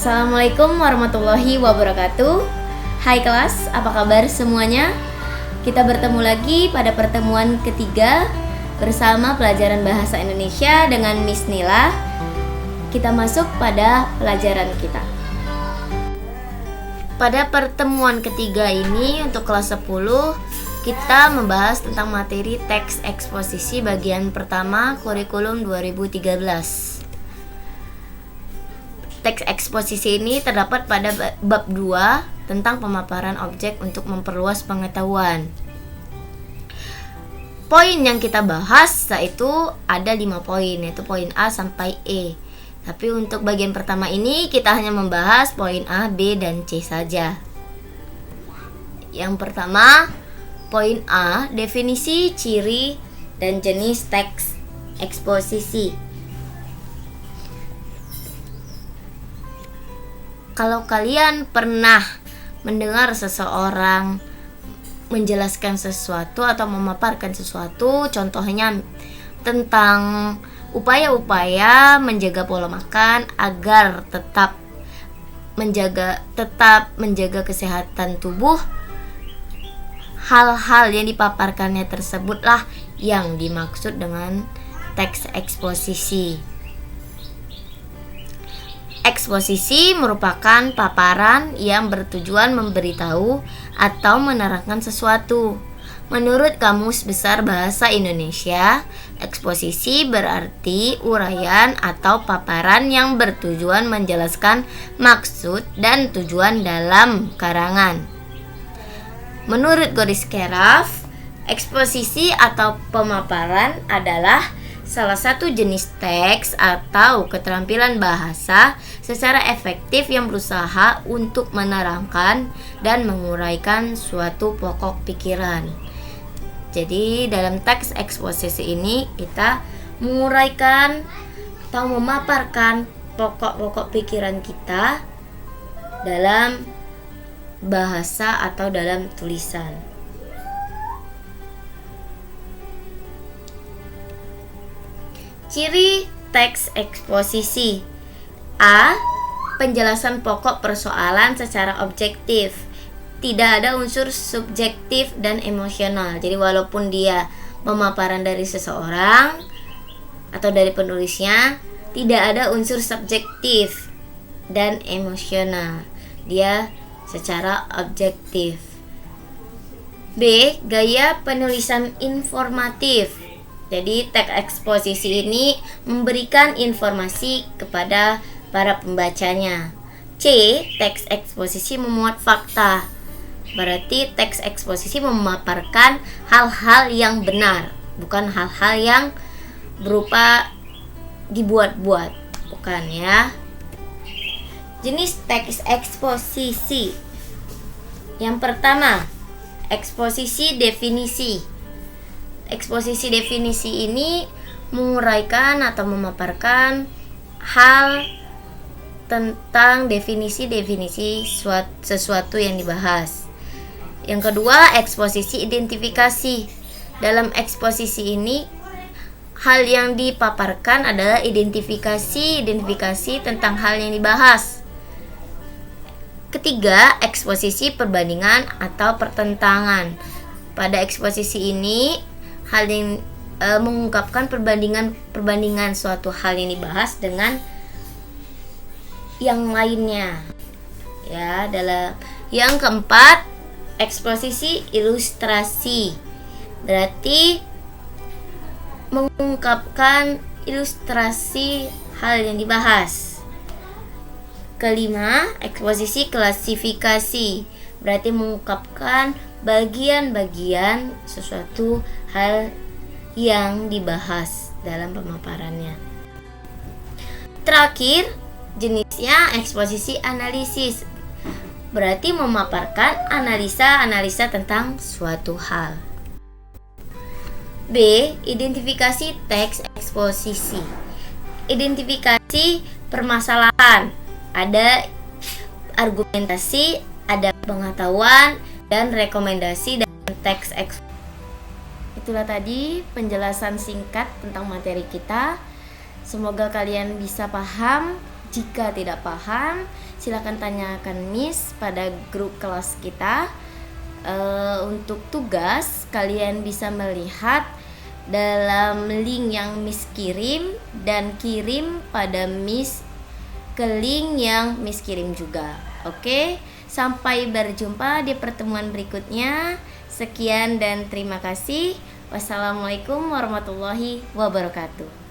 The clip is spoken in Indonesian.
Assalamualaikum warahmatullahi wabarakatuh. Hai kelas, apa kabar semuanya? Kita bertemu lagi pada pertemuan ketiga bersama pelajaran Bahasa Indonesia dengan Miss Nila. Kita masuk pada pelajaran kita. Pada pertemuan ketiga ini untuk kelas 10, kita membahas tentang materi teks eksposisi bagian pertama kurikulum 2013. Teks eksposisi ini terdapat pada bab 2 tentang pemaparan objek untuk memperluas pengetahuan. Poin yang kita bahas yaitu ada 5 poin, yaitu poin A sampai E. Tapi untuk bagian pertama ini kita hanya membahas poin A, B, dan C saja. Yang pertama, poin A, definisi, ciri, dan jenis teks eksposisi. Kalau kalian pernah mendengar seseorang menjelaskan sesuatu atau memaparkan sesuatu, contohnya tentang upaya-upaya menjaga pola makan agar tetap menjaga kesehatan tubuh, hal-hal yang dipaparkannya tersebutlah yang dimaksud dengan teks eksposisi. Eksposisi merupakan paparan yang bertujuan memberitahu atau menerangkan sesuatu. Menurut Kamus Besar Bahasa Indonesia, eksposisi berarti uraian atau paparan yang bertujuan menjelaskan maksud dan tujuan dalam karangan. Menurut Goris Keraf, eksposisi atau pemaparan adalah salah satu jenis teks atau keterampilan bahasa secara efektif yang berusaha untuk menerangkan dan menguraikan suatu pokok pikiran. Jadi dalam teks eksposisi ini kita menguraikan atau memaparkan pokok-pokok pikiran kita dalam bahasa atau dalam tulisan. Ciri teks eksposisi. A. Penjelasan pokok persoalan secara objektif. Tidak ada unsur subjektif dan emosional. Jadi walaupun dia pemaparan dari seseorang atau dari penulisnya, tidak ada unsur subjektif dan emosional. Dia secara objektif. B. Gaya penulisan informatif. Jadi teks eksposisi ini memberikan informasi kepada para pembacanya. C. Teks eksposisi memuat fakta. Berarti teks eksposisi memaparkan hal-hal yang benar, bukan hal-hal yang berupa dibuat-buat, bukan ya. Jenis teks eksposisi. Yang pertama, eksposisi definisi. Eksposisi definisi ini menguraikan atau memaparkan hal tentang definisi-definisi sesuatu yang dibahas. Yang kedua, eksposisi identifikasi. Dalam eksposisi ini, hal yang dipaparkan adalah identifikasi tentang hal yang dibahas. Ketiga, eksposisi perbandingan atau pertentangan. Pada eksposisi ini, hal yang mengungkapkan perbandingan suatu hal yang dibahas dengan yang lainnya. Ya, dalam yang keempat, eksposisi ilustrasi. Berarti mengungkapkan ilustrasi hal yang dibahas. Kelima, eksposisi klasifikasi. Berarti mengungkapkan bagian-bagian sesuatu hal yang dibahas dalam pemaparannya. Terakhir, jenisnya eksposisi analisis. Berarti memaparkan analisa tentang suatu hal. B. Identifikasi teks eksposisi. Identifikasi permasalahan. Ada argumentasi, ada pengetahuan, dan rekomendasi dalam teks eksposisi. Itulah tadi penjelasan singkat tentang materi kita. Semoga kalian bisa paham. Jika tidak paham, silakan tanyakan Miss pada grup kelas kita. Untuk tugas, kalian bisa melihat dalam link yang Miss kirim dan kirim pada Miss ke link yang Miss kirim juga. Oke, sampai berjumpa di pertemuan berikutnya. Sekian dan terima kasih. Wassalamualaikum warahmatullahi wabarakatuh.